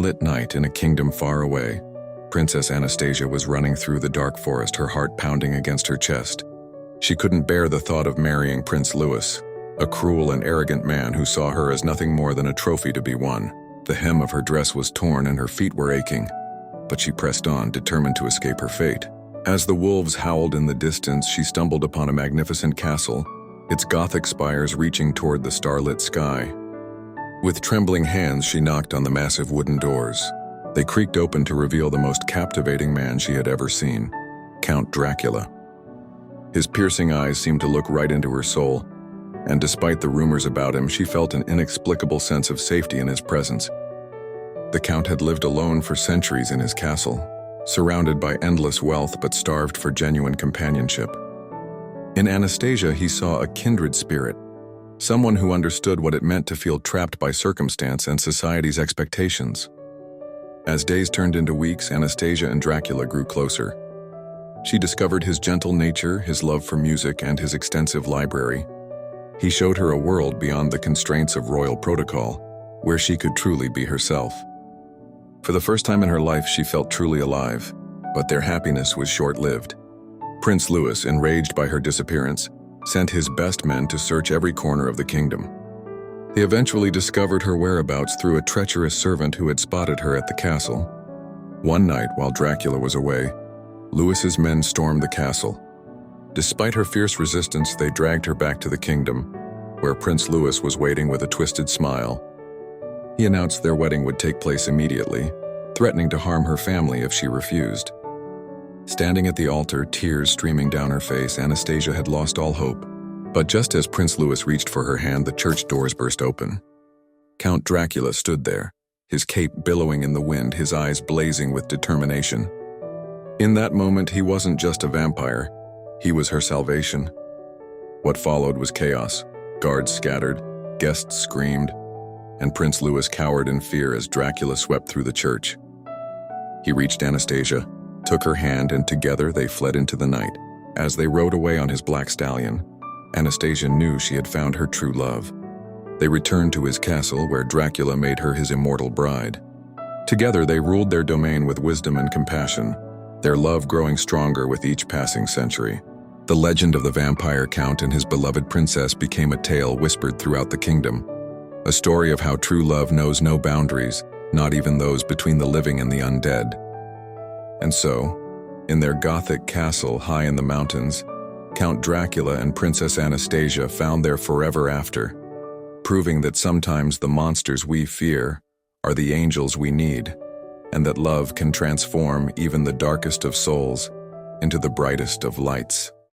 starlit night in a kingdom far away, Princess Anastasia was running through the dark forest, her heart pounding against her chest. She couldn't bear the thought of marrying Prince Louis, a cruel and arrogant man who saw her as nothing more than a trophy to be won. The hem of her dress was torn and her feet were aching, but she pressed on, determined to escape her fate. As the wolves howled in the distance, she stumbled upon a magnificent castle, its Gothic spires reaching toward the starlit sky. With trembling hands, she knocked on the massive wooden doors. They creaked open to reveal the most captivating man she had ever seen, Count Dracula. His piercing eyes seemed to look right into her soul, and despite the rumors about him, she felt an inexplicable sense of safety in his presence. The Count had lived alone for centuries in his castle, surrounded by endless wealth but starved for genuine companionship. In Anastasia, he saw a kindred spirit, someone who understood what it meant to feel trapped by circumstance and society's expectations. As days turned into weeks, Anastasia and Dracula grew closer. She discovered his gentle nature, his love for music, and his extensive library. He showed her a world beyond the constraints of royal protocol, where she could truly be herself. For the first time in her life, she felt truly alive, but their happiness was short-lived. Prince Louis, enraged by her disappearance, sent his best men to search every corner of the kingdom. They eventually discovered her whereabouts through a treacherous servant who had spotted her at the castle. One night, while Dracula was away, Louis's men stormed the castle. Despite her fierce resistance, they dragged her back to the kingdom, where Prince Louis was waiting with a twisted smile. He announced their wedding would take place immediately, threatening to harm her family if she refused. Standing at the altar, tears streaming down her face, Anastasia had lost all hope. But just as Prince Louis reached for her hand, the church doors burst open. Count Dracula stood there, his cape billowing in the wind, his eyes blazing with determination. In that moment, he wasn't just a vampire, he was her salvation. What followed was chaos. Guards scattered, guests screamed, and Prince Louis cowered in fear as Dracula swept through the church. He reached Anastasia, took her hand, and together they fled into the night. As they rode away on his black stallion, Anastasia knew she had found her true love. They returned to his castle, where Dracula made her his immortal bride. Together they ruled their domain with wisdom and compassion, their love growing stronger with each passing century. The legend of the vampire count and his beloved princess became a tale whispered throughout the kingdom, a story of how true love knows no boundaries, not even those between the living and the undead. And so, in their Gothic castle high in the mountains, Count Dracula and Princess Anastasia found their forever after, proving that sometimes the monsters we fear are the angels we need, and that love can transform even the darkest of souls into the brightest of lights.